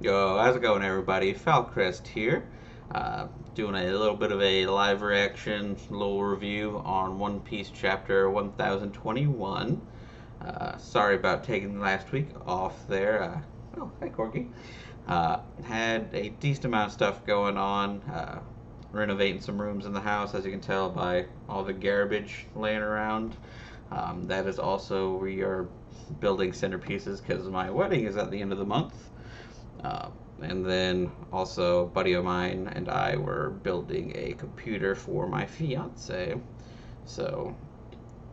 Yo, how's it going, everybody? Falcrest here, doing a little bit of a live reaction, little review on One Piece chapter 1021. Sorry about taking last week off there. Oh, hi, Corky. Had a decent amount of stuff going on, renovating some rooms in the house, as you can tell by all the garbage laying around. That is also, we are building centerpieces because my wedding is at the end of the month. Uh, and then also, a buddy of mine and I were building a computer for my fiance. So,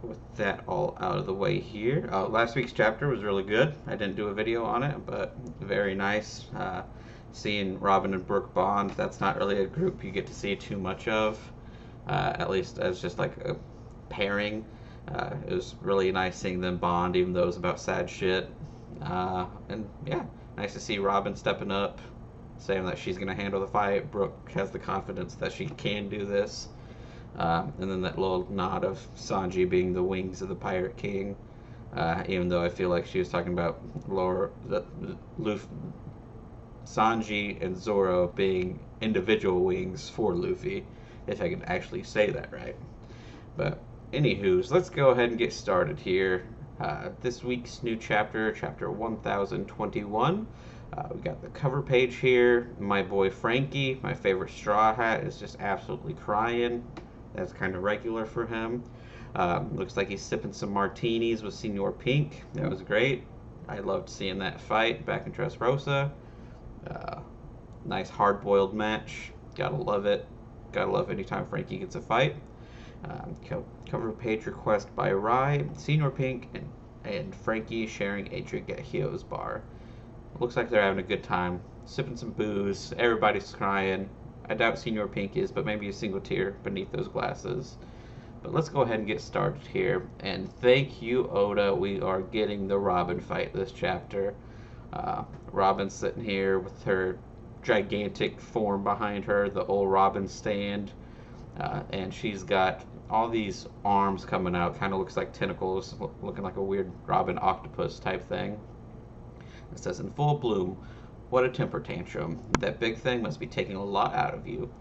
with that all out of the way here, last week's chapter was really good. I didn't do a video on it, but very nice. Seeing Robin and Brooke bond, that's not really a group you get to see too much of, at least as just like a pairing. It was really nice seeing them bond, even though it was about sad shit. And yeah, nice to see Robin stepping up, saying that she's going to handle the fight. Brooke has the confidence that she can do this. And then that little nod of Sanji being the wings of the Pirate King. Even though I feel like she was talking about Sanji and Zoro being individual wings for Luffy, if I can actually say that right. But anywho's, let's go ahead and get started here. This week's new chapter, chapter 1021. We got the cover page here. My boy Frankie, my favorite Straw Hat, is just absolutely crying. That's kind of regular for him. Looks like he's sipping some martinis with Senor Pink. That was great. I loved seeing that fight back in Dressrosa. Nice hard-boiled match. Gotta love it. Gotta love anytime Frankie gets a fight. Cover page request by Rai, Senor Pink, and Frankie sharing a drink at Hio's bar. Looks like they're having a good time, sipping some booze. Everybody's crying. I doubt Senor Pink is, but maybe a single tear beneath those glasses. But let's go ahead and get started here. And thank you, Oda. We are getting the Robin fight this chapter. Robin's sitting here with her gigantic form behind her, the old Robin stand. And she's got all these arms coming out, kind of looks like tentacles, looking like a weird Robin octopus type thing. It says, in full bloom, what a temper tantrum. That big thing must be taking a lot out of you.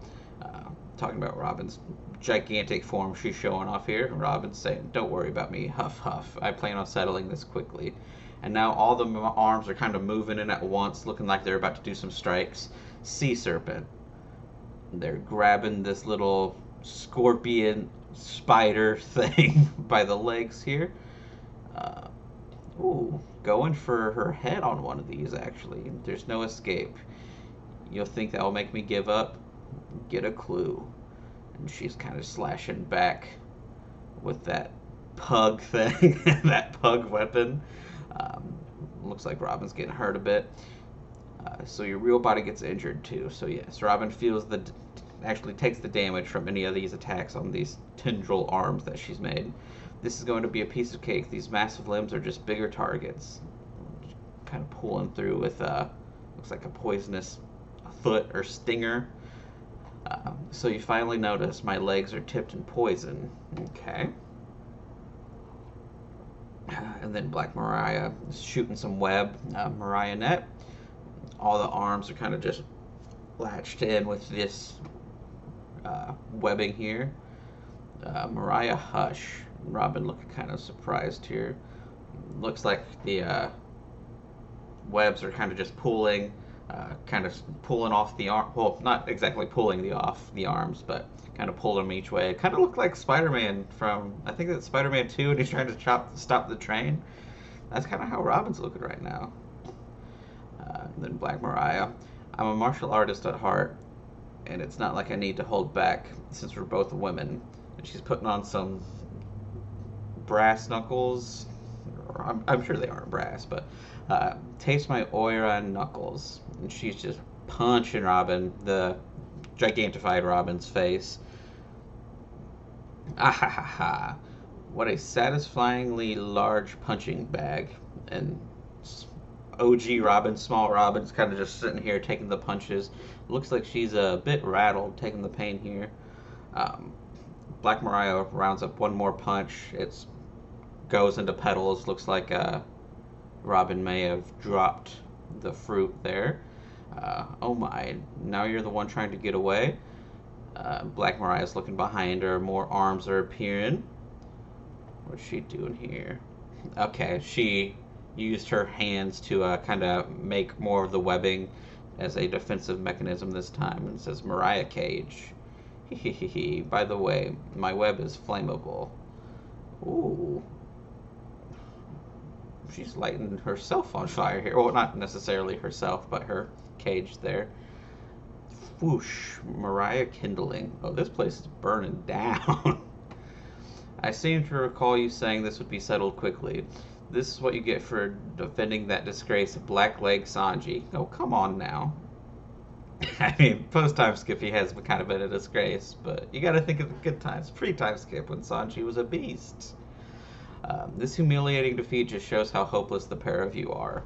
Talking about Robin's gigantic form she's showing off here. Robin's saying, don't worry about me, huff huff. I plan on settling this quickly. And now all the arms are kind of moving in at once, looking like they're about to do some strikes. Sea Serpent. They're grabbing this little scorpion spider thing by the legs here. Ooh, going for her head on one of these, actually. There's no escape. You'll think that will make me give up? Get a clue. And she's kind of slashing back with that pug thing, that pug weapon. Looks like Robin's getting hurt a bit. So your real body gets injured too. So yes, Robin feels actually takes the damage from any of these attacks on these tendril arms that she's made. This is going to be a piece of cake. These massive limbs are just bigger targets. Kind of pulling through with looks like a poisonous foot or stinger. So you finally notice my legs are tipped in poison. Okay. And then Black Mariah is shooting some web. Marionette. All the arms are kind of just latched in with this webbing here. Mariah hush. Robin looking kind of surprised here. Looks like the webs are kind of just pulling, kind of pulling off the arm. Well, not exactly pulling off the arms, but kind of pulling them each way. It kind of looked like Spider-Man from, I think that's Spider-Man 2, and he's trying to stop the train. That's kind of how Robin's looking right now. Then Black Mariah. I'm a martial artist at heart, and it's not like I need to hold back since we're both women. And she's putting on some brass knuckles. I'm sure they aren't brass, but taste my Oira knuckles. And she's just punching Robin, the gigantified Robin's face. Ah ha ha ha. What a satisfyingly large punching bag. And OG Robin, small Robin's kind of just sitting here taking the punches. Looks like she's a bit rattled, taking the pain here. Black Mariah rounds up one more punch. It goes into petals. Looks like Robin may have dropped the fruit there. Oh my, now you're the one trying to get away? Black Mariah's looking behind her. More arms are appearing. What's she doing here? Okay, she used her hands to kind of make more of the webbing as a defensive mechanism this time. And says, Mariah Cage. Hehehe. By the way, my web is flammable. Ooh. She's lighting herself on fire here. Well, not necessarily herself, but her cage there. Whoosh. Mariah kindling. Oh, this place is burning down. I seem to recall you saying this would be settled quickly. This is what you get for defending that disgrace of Blackleg Sanji. Oh, come on now. I mean, post-time skip he has kind of been a disgrace, but you gotta think of the good times. Pre-time skip when Sanji was a beast. This humiliating defeat just shows how hopeless the pair of you are.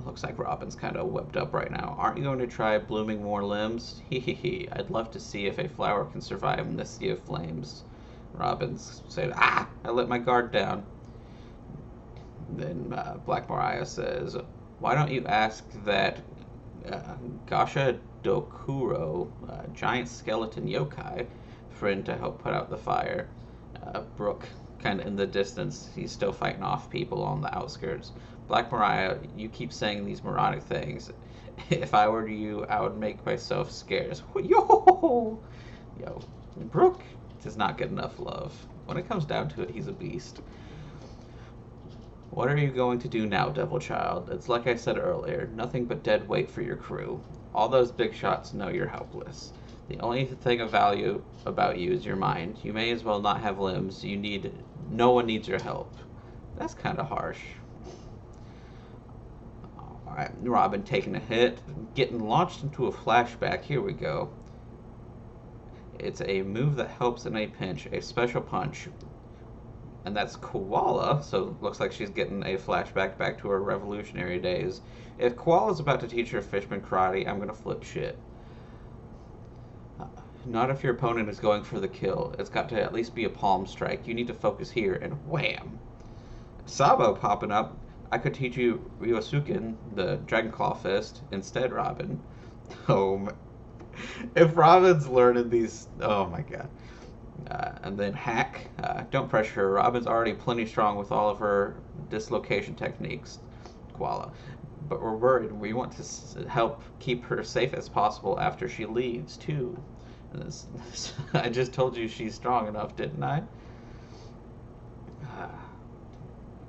Looks like Robin's kind of webbed up right now. Aren't you going to try blooming more limbs? Hee. I'd love to see if a flower can survive in this sea of flames. Robin's said, I let my guard down. Then Black Mariah says, why don't you ask that Gasha Dokuro, giant skeleton yokai, friend to help put out the fire? Brook, kind of in the distance, he's still fighting off people on the outskirts. Black Mariah, you keep saying these moronic things. If I were you, I would make myself scarce. Yo! Brook does not get enough love. When it comes down to it, he's a beast. What are you going to do now, Devil Child? It's like I said earlier, nothing but dead weight for your crew. All those big shots know you're helpless. The only thing of value about you is your mind. You may as well not have limbs. No one needs your help. That's kind of harsh. Alright, Robin taking a hit, getting launched into a flashback. Here we go. It's a move that helps in a pinch, a special punch. And that's Koala, so looks like she's getting a flashback back to her revolutionary days. If Koala's about to teach her Fishman karate, I'm gonna flip shit. Not if your opponent is going for the kill. It's got to at least be a palm strike. You need to focus here, and wham! Sabo popping up. I could teach you Ryosuken, the Dragon Claw Fist, instead, Robin. Oh, if Robin's learning these... Oh, my God. And then Hack. Don't pressure her. Robin's already plenty strong with all of her dislocation techniques, Koala. But we're worried. We want to help keep her safe as possible after she leaves, too. I just told you she's strong enough, didn't I?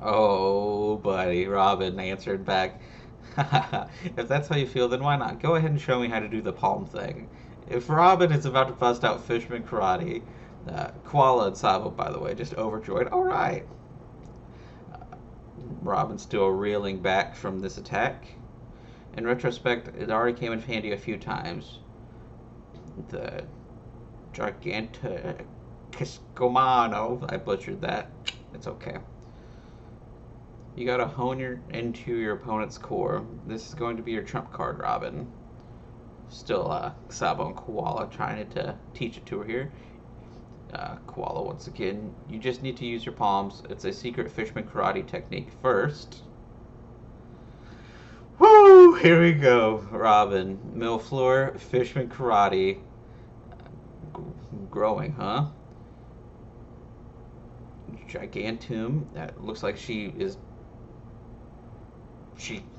Oh, buddy, Robin answered back. If that's how you feel, then why not? Go ahead and show me how to do the palm thing. If Robin is about to bust out Fishman karate, Koala and Sabo, by the way, just overjoyed. All right. Robin's still reeling back from this attack. In retrospect, it already came in handy a few times. The Gigantiscomano. I butchered that. It's okay. You gotta hone into your opponent's core. This is going to be your trump card, Robin. Still, Sabo and Koala trying to teach it to her here. Koala, once again, you just need to use your palms. It's a secret Fishman karate technique first. Woo! Here we go, Robin. Millfloor, Fishman karate. Growing, huh? Gigantum. That looks like she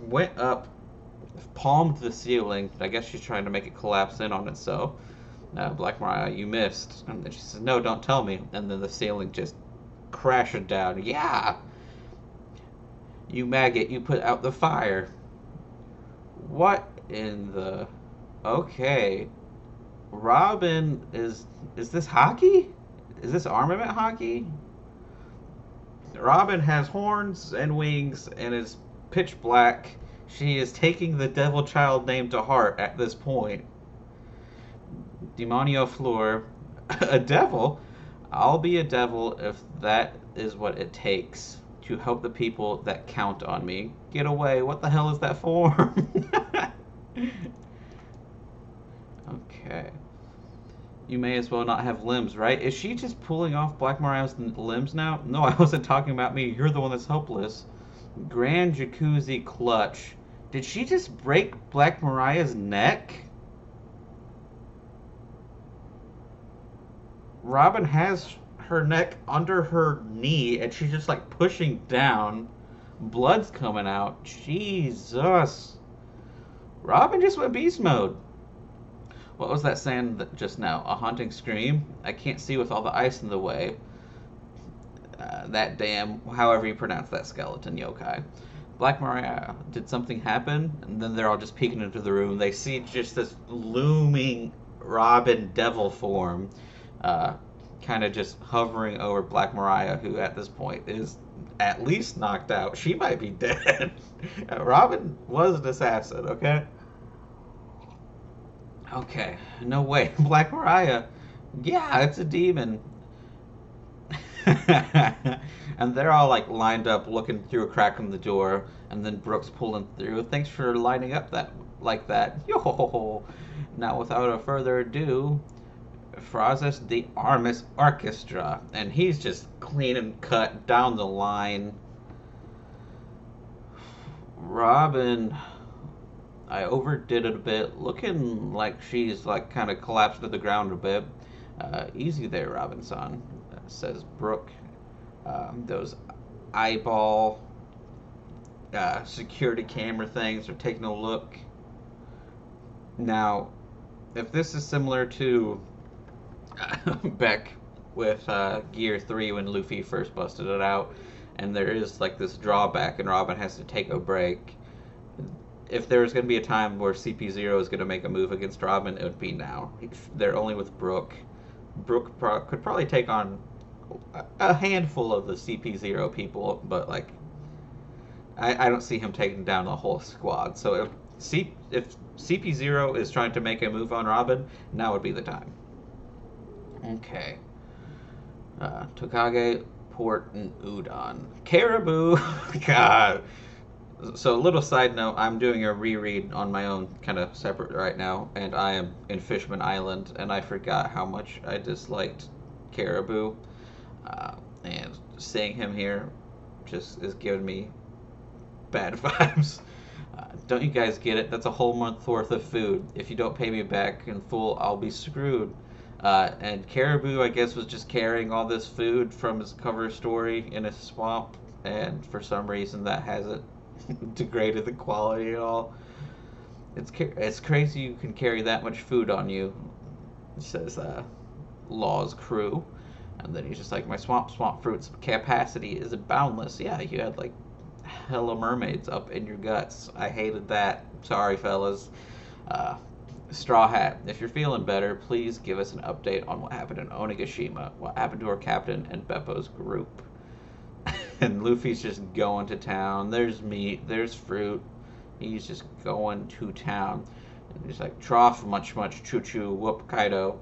went up, palmed the ceiling. I guess she's trying to make it collapse in on itself. Black Mariah, you missed. And then she says, no, don't tell me. And then the ceiling just crashes down. Yeah! You maggot, you put out the fire. What in the... Okay. Robin is this hockey? Is this armament hockey? Robin has horns and wings and is pitch black. She is taking the devil child name to heart at this point. Demonio Floor. A devil? I'll be a devil if that is what it takes to help the people that count on me. Get away. What the hell is that form? Okay. You may as well not have limbs, right? Is she just pulling off Black Mariah's limbs now? No, I wasn't talking about me. You're the one that's helpless. Grand Jacuzzi clutch. Did she just break Black Mariah's neck? Robin has her neck under her knee and she's just like pushing down. Blood's coming out. Jesus. Robin just went beast mode. What was that saying just now? A haunting scream? I can't see with all the ice in the way. That damn, however you pronounce that skeleton yokai. Black Mariah, did something happen? And then they're all just peeking into the room. They see just this looming Robin devil form, kind of just hovering over Black Mariah, who at this point is at least knocked out. She might be dead. Robin was an assassin, okay? Okay, no way. Black Mariah, yeah, it's a demon. And they're all like lined up looking through a crack in the door, and then Brooks pulling through. Thanks for lining up that like that. Yo! Now without a further ado, Frazes the Armis Orchestra. And he's just clean and cut down the line. Robin, I overdid it a bit, looking like she's like kind of collapsed to the ground a bit. Easy there, Robinson, says Brooke. Those eyeball security camera things are taking a look. Now, if this is similar to Beck with Gear 3 when Luffy first busted it out, and there is like this drawback and Robin has to take a break, if there's going to be a time where CP0 is going to make a move against Robin, it would be now. They're only with Brooke. Brooke could probably take on a handful of the CP0 people, but like I don't see him taking down the whole squad. So if CP0 is trying to make a move on Robin, now would be the time. Okay. Tokage, port, and udon. Caribou! God. So, a little side note, I'm doing a reread on my own, kind of separate right now, and I am in Fishman Island, and I forgot how much I disliked Caribou. And seeing him here just is giving me bad vibes. Don't you guys get it? That's a whole month worth of food. If you don't pay me back in full, I'll be screwed. And Caribou, I guess, was just carrying all this food from his cover story in a swamp, and for some reason that hasn't degraded the quality at all. It's crazy you can carry that much food on you, says Law's crew. And then he's just like, my swamp fruit's capacity is boundless. Yeah, you had like hella mermaids up in your guts. I hated that. Sorry, fellas. Straw Hat, if you're feeling better, please give us an update on what happened in Onigashima, what happened to our captain and Beppo's group. And Luffy's just going to town. There's meat, there's fruit. He's just going to town. And he's like, trough, much, choo-choo, whoop, Kaido.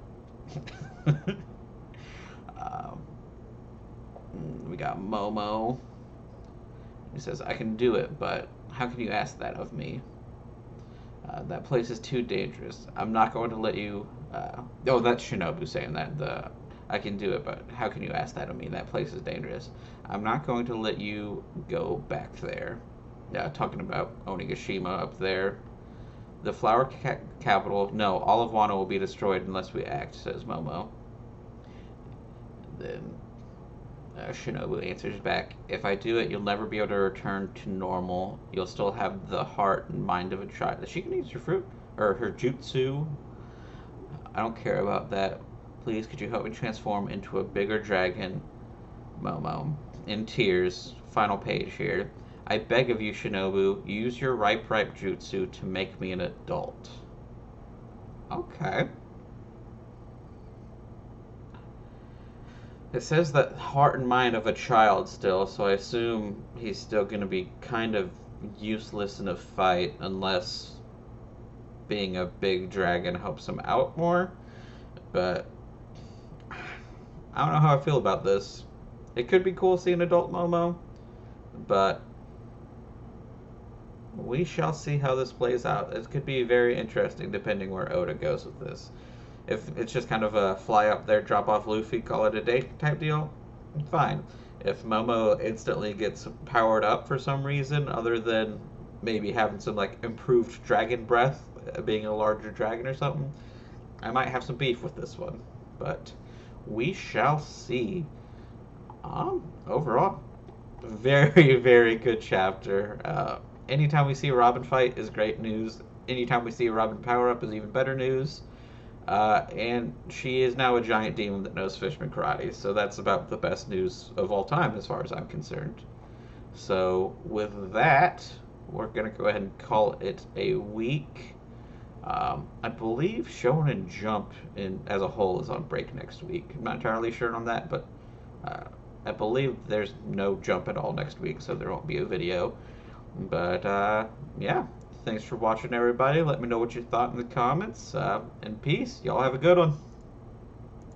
We got Momo. He says, I can do it, but how can you ask that of me? That place is too dangerous. I'm not going to let you... oh, that's Shinobu saying that. I can do it, but how can you ask that of me? That place is dangerous. I'm not going to let you go back there. Talking about Onigashima up there. The flower capital... No, all of Wano will be destroyed unless we act, says Momo. Then Shinobu answers back, if I do it, you'll never be able to return to normal. You'll still have the heart and mind of a child. Is she going to use her fruit? Or her jutsu? I don't care about that. Please, could you help me transform into a bigger dragon? Momo. In tears. Final page here. I beg of you, Shinobu, use your ripe jutsu to make me an adult. Okay. It says that heart and mind of a child still, so I assume he's still going to be kind of useless in a fight unless being a big dragon helps him out more. But I don't know how I feel about this. It could be cool seeing adult Momo, but we shall see how this plays out. It could be very interesting depending where Oda goes with this. If it's just kind of a fly up there, drop off Luffy, call it a day type deal, fine. If Momo instantly gets powered up for some reason, other than maybe having some like improved dragon breath, being a larger dragon or something, I might have some beef with this one. But we shall see. Overall, very, very good chapter. Anytime we see a Robin fight is great news. Anytime we see a Robin power up is even better news. And she is now a giant demon that knows Fishman karate, so that's about the best news of all time as far as I'm concerned. So with that, we're gonna go ahead and call it a week. I believe Shonen Jump in as a whole is on break next week. I'm not entirely sure on that, but uh, I believe there's no Jump at all next week, so there won't be a video. But yeah, thanks for watching, everybody. Let me know what you thought in the comments. And peace. Y'all have a good one.